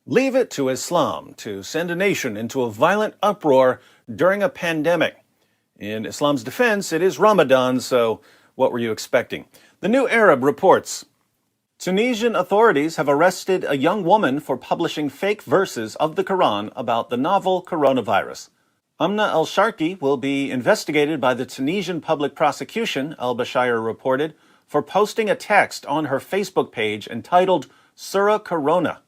Leave it to Islam to send a nation into a violent uproar during a pandemic. In Islam's defense, it is Ramadan, so what were you expecting? The New Arab reports, Tunisian authorities have arrested a young woman for publishing fake verses of the Quran about the novel coronavirus. Amna al-Sharqi will be investigated by the Tunisian public prosecution, al-Bashir reported, for posting a text on her Facebook page entitled Surah Corona.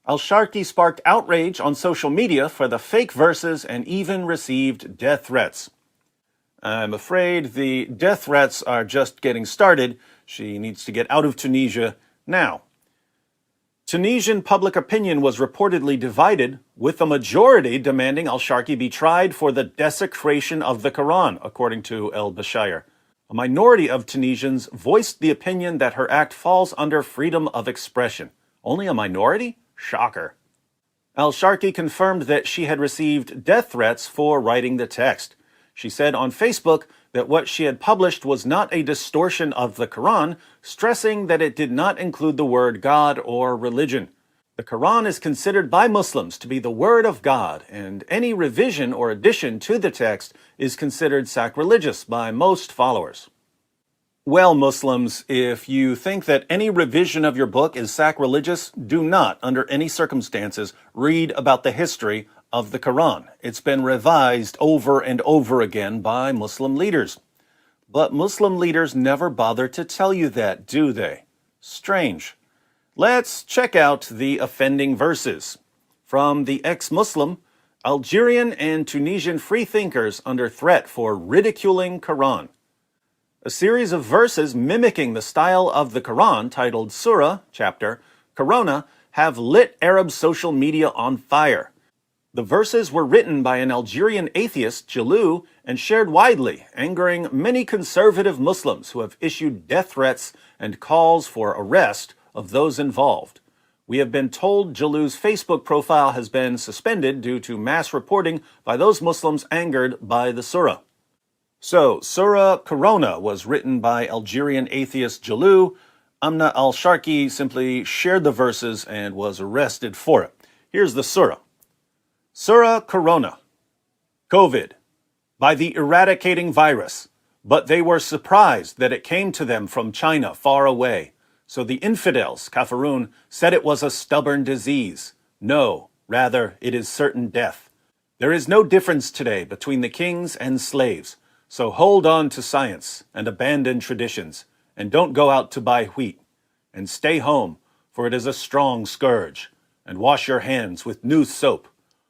Al-Sharqi sparked outrage on social media for the fake verses and even received death threats. I'm afraid the death threats are just getting started. She needs to get out of Tunisia now. Tunisian public opinion was reportedly divided, with a majority demanding al-Sharqi be tried for the desecration of the Quran, according to al-Bashir. A minority of Tunisians voiced the opinion that her act falls under freedom of expression. Only a minority? Shocker. Al-Sharqi confirmed that she had received death threats for writing the text. She said on Facebook that what she had published was not a distortion of the Quran, stressing that it did not include the word God or religion. The Quran is considered by Muslims to be the word of God, and any revision or addition to the text is considered sacrilegious by most followers. Well, Muslims, if you think that any revision of your book is sacrilegious, do not, under any circumstances, read about the history of the Quran. It's been revised over and over again by Muslim leaders. But Muslim leaders never bother to tell you that, do they? Strange. Let's check out the offending verses. From the ex-Muslim, Algerian and Tunisian freethinkers under threat for ridiculing Quran. A series of verses mimicking the style of the Quran, titled Surah, chapter, Corona, have lit Arab social media on fire. The verses were written by an Algerian atheist, Jalou, and shared widely, angering many conservative Muslims who have issued death threats and calls for arrest of those involved. We have been told Jalou's Facebook profile has been suspended due to mass reporting by those Muslims angered by the surah. So, Surah Corona was written by Algerian atheist Jalou. Amna al-Sharqi simply shared the verses and was arrested for it. Here's the surah. Surah Corona. COVID. By the eradicating virus. But they were surprised that it came to them from China far away. So the infidels, Kafirun, said it was a stubborn disease. No, rather, it is certain death. There is no difference today between the kings and slaves. So hold on to science and abandon traditions, and don't go out to buy wheat. And stay home, for it is a strong scourge. And wash your hands with new soap.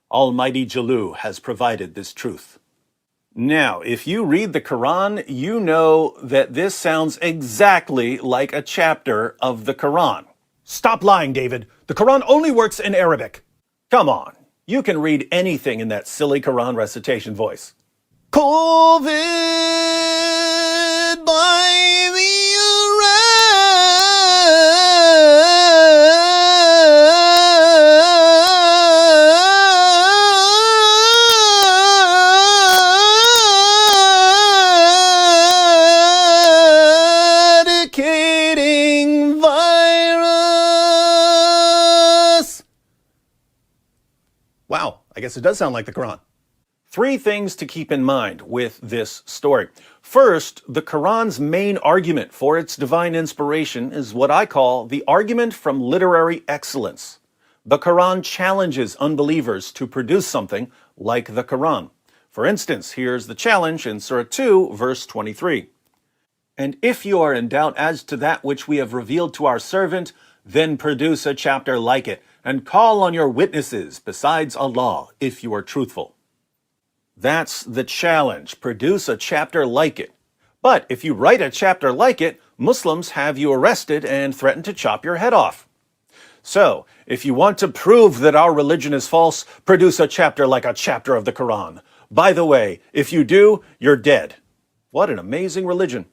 Almighty Jalou has provided this truth. Now, if you read the Quran, you know that this sounds exactly like a chapter of the Quran. Stop lying, David. The Quran only works in Arabic. Come on, you can read anything in that silly Quran recitation voice. COVID by the eradicating virus. Wow, I guess it does sound like the Quran. Three things to keep in mind with this story. First, the Quran's main argument for its divine inspiration is what I call the argument from literary excellence. The Quran challenges unbelievers to produce something like the Quran. For instance, here's the challenge in Surah 2, verse 23. And if you are in doubt as to that which we have revealed to our servant, then produce a chapter like it, and call on your witnesses besides Allah, if you are truthful. That's the challenge. Produce a chapter like it. But if you write a chapter like it, Muslims have you arrested and threaten to chop your head off. So, if you want to prove that our religion is false, produce a chapter like a chapter of the Quran. By the way, if you do, you're dead. What an amazing religion.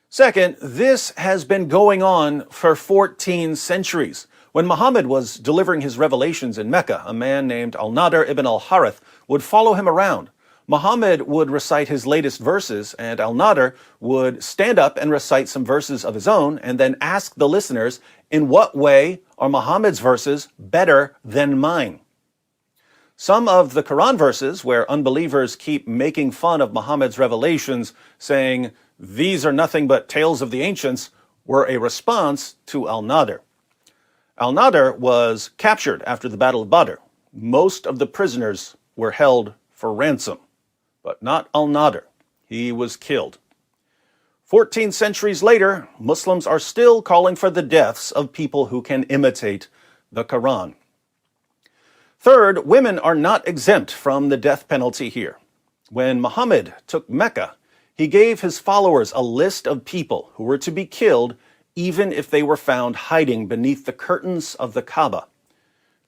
Second, this has been going on for 14 centuries. When Muhammad was delivering his revelations in Mecca, a man named al-Nadr ibn al-Harith would follow him around. Muhammad would recite his latest verses, and al-Nadr would stand up and recite some verses of his own, and then ask the listeners, in what way are Muhammad's verses better than mine? Some of the Quran verses where unbelievers keep making fun of Muhammad's revelations, saying, "These are nothing but tales of the ancients," were a response to Al-Nadir. Al-Nadir was captured after the Battle of Badr. Most of the prisoners were held for ransom, but not Al-Nadir. He was killed. 14 centuries later, Muslims are still calling for the deaths of people who can imitate the Quran. Third, women are not exempt from the death penalty here. When Muhammad took Mecca, he gave his followers a list of people who were to be killed even if they were found hiding beneath the curtains of the Kaaba.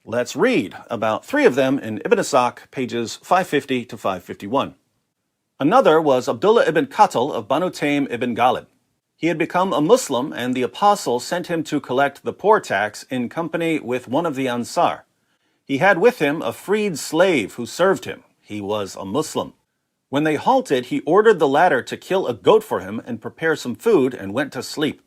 Let's read about 3 of them in Ibn Ishaq, pages 550 to 551. Another was Abdullah ibn Qatl of Banu Taym ibn Ghalib. He had become a Muslim, and the apostle sent him to collect the poor tax in company with one of the Ansar. He had with him a freed slave who served him. He was a Muslim. When they halted, he ordered the latter to kill a goat for him and prepare some food and went to sleep.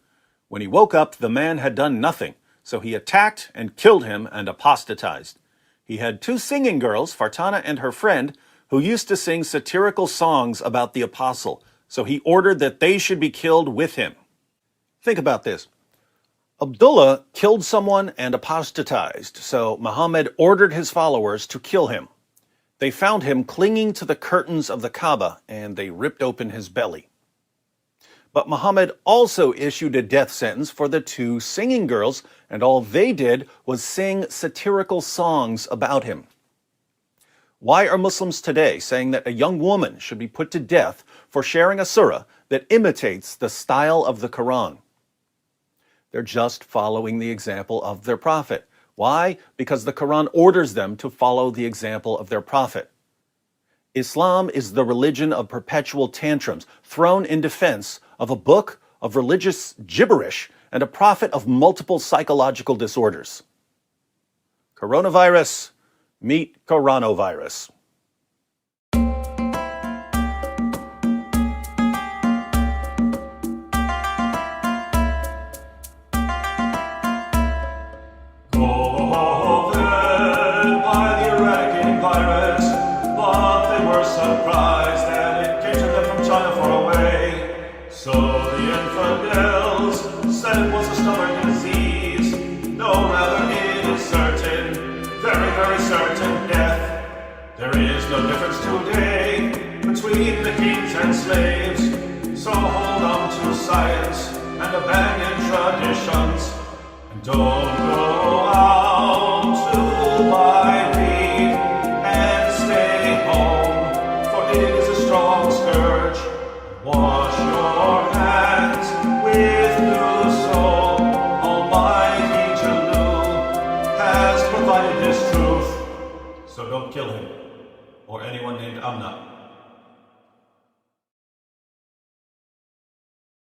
When he woke up, the man had done nothing, so he attacked and killed him and apostatized. He had 2 singing girls, Fartana and her friend, who used to sing satirical songs about the apostle, so he ordered that they should be killed with him. Think about this. Abdullah killed someone and apostatized, so Muhammad ordered his followers to kill him. They found him clinging to the curtains of the Kaaba, and they ripped open his belly. But Muhammad also issued a death sentence for the 2 singing girls, and all they did was sing satirical songs about him. Why are Muslims today saying that a young woman should be put to death for sharing a surah that imitates the style of the Quran? They're just following the example of their prophet. Why? Because the Quran orders them to follow the example of their prophet. Islam is the religion of perpetual tantrums, thrown in defense of a book of religious gibberish and a prophet of multiple psychological disorders. Coronavirus, meet coronavirus. There is no difference today between the kings and slaves, so hold on to science and abandon traditions, and don't go out to buy weed and stay home, for it is a strong scourge. Wash your hands with blue soap. Almighty Jalil has provided this truth, so don't kill him or anyone named Amna.